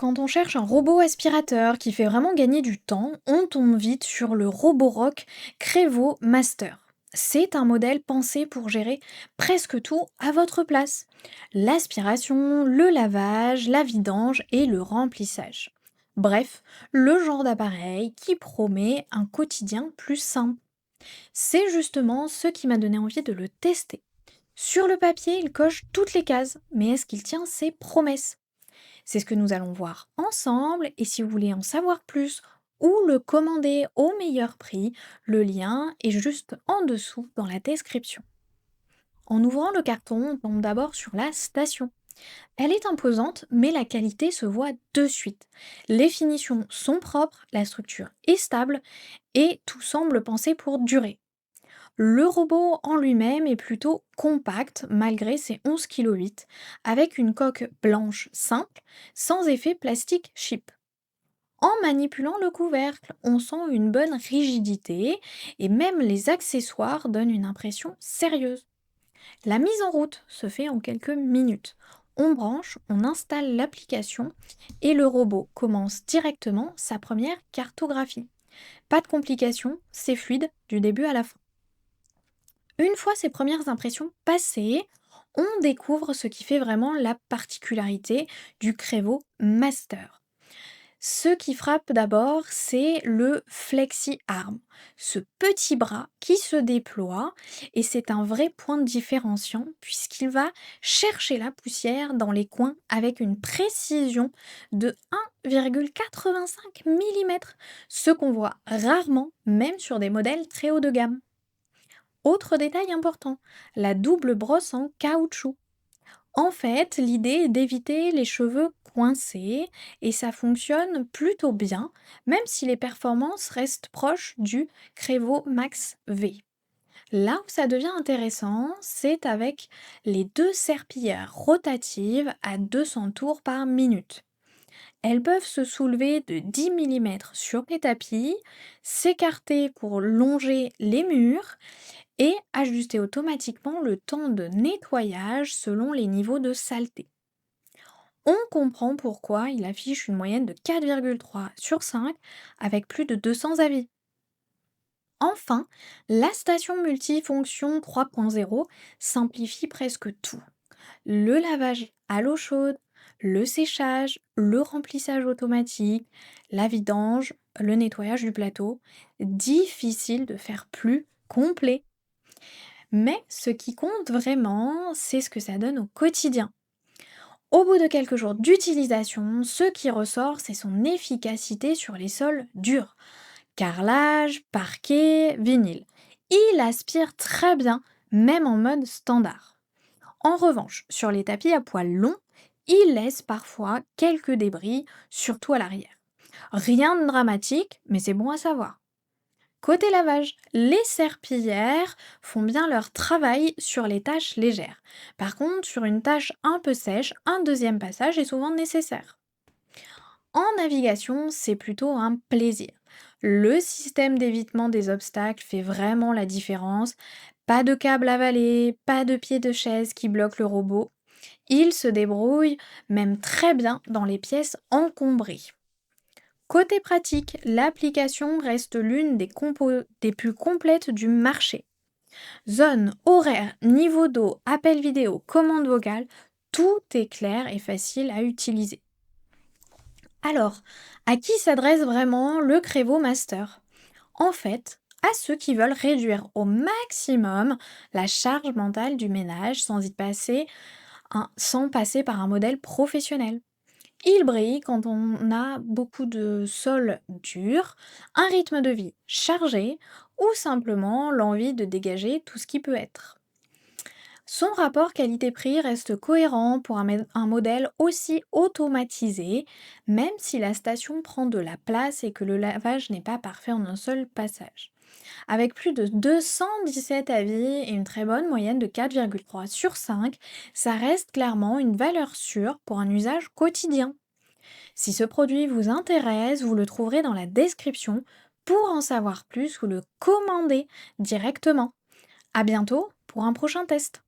Quand on cherche un robot aspirateur qui fait vraiment gagner du temps, on tombe vite sur le Roborock Crevo Master. C'est un modèle pensé pour gérer presque tout à votre place. L'aspiration, le lavage, la vidange et le remplissage. Bref, le genre d'appareil qui promet un quotidien plus simple. C'est justement ce qui m'a donné envie de le tester. Sur le papier, il coche toutes les cases, mais est-ce qu'il tient ses promesses? C'est ce que nous allons voir ensemble et si vous voulez en savoir plus ou le commander au meilleur prix, le lien est juste en dessous dans la description. En ouvrant le carton, on tombe d'abord sur la station. Elle est imposante, mais la qualité se voit de suite. Les finitions sont propres, la structure est stable et tout semble pensé pour durer. Le robot en lui-même est plutôt compact malgré ses 11,8 kg, avec une coque blanche simple, sans effet plastique chip. En manipulant le couvercle, on sent une bonne rigidité et même les accessoires donnent une impression sérieuse. La mise en route se fait en quelques minutes. On branche, on installe l'application et le robot commence directement sa première cartographie. Pas de complications, c'est fluide du début à la fin. Une fois ces premières impressions passées, on découvre ce qui fait vraiment la particularité du Crevo Master. Ce qui frappe d'abord, c'est le Flexi Arm, ce petit bras qui se déploie et c'est un vrai point différenciant puisqu'il va chercher la poussière dans les coins avec une précision de 1,85 mm, ce qu'on voit rarement même sur des modèles très haut de gamme. Autre détail important, la double brosse en caoutchouc. En fait, l'idée est d'éviter les cheveux coincés et ça fonctionne plutôt bien, même si les performances restent proches du Crevo Max V. Là où ça devient intéressant, c'est avec les deux serpillères rotatives à 200 tours par minute. Elles peuvent se soulever de 10 mm sur les tapis, s'écarter pour longer les murs et ajuster automatiquement le temps de nettoyage selon les niveaux de saleté. On comprend pourquoi il affiche une moyenne de 4,3 sur 5 avec plus de 200 avis. Enfin, la station multifonction 3.0 simplifie presque tout. Le lavage à l'eau chaude, le séchage, le remplissage automatique, la vidange, le nettoyage du plateau. Difficile de faire plus complet. Mais ce qui compte vraiment, c'est ce que ça donne au quotidien. Au bout de quelques jours d'utilisation, ce qui ressort, c'est son efficacité sur les sols durs. Carrelage, parquet, vinyle. Il aspire très bien, même en mode standard. En revanche, sur les tapis à poils longs, il laisse parfois quelques débris, surtout à l'arrière. Rien de dramatique, mais c'est bon à savoir. Côté lavage, les serpillères font bien leur travail sur les tâches légères. Par contre, sur une tâche un peu sèche, un deuxième passage est souvent nécessaire. En navigation, c'est plutôt un plaisir. Le système d'évitement des obstacles fait vraiment la différence. Pas de câble avalé, pas de pied de chaise qui bloque le robot. Il se débrouille même très bien dans les pièces encombrées. Côté pratique, l'application reste l'une des plus complètes du marché. Zone, horaire, niveau d'eau, appel vidéo, commande vocale, tout est clair et facile à utiliser. Alors, à qui s'adresse vraiment le Crevo Master? En fait, à ceux qui veulent réduire au maximum la charge mentale du ménage sans passer par un modèle professionnel. Il brille quand on a beaucoup de sols durs, un rythme de vie chargé ou simplement l'envie de dégager tout ce qui peut être. Son rapport qualité-prix reste cohérent pour un modèle aussi automatisé, même si la station prend de la place et que le lavage n'est pas parfait en un seul passage. Avec plus de 217 avis et une très bonne moyenne de 4,3 sur 5, ça reste clairement une valeur sûre pour un usage quotidien. Si ce produit vous intéresse, vous le trouverez dans la description pour en savoir plus ou le commander directement. À bientôt pour un prochain test.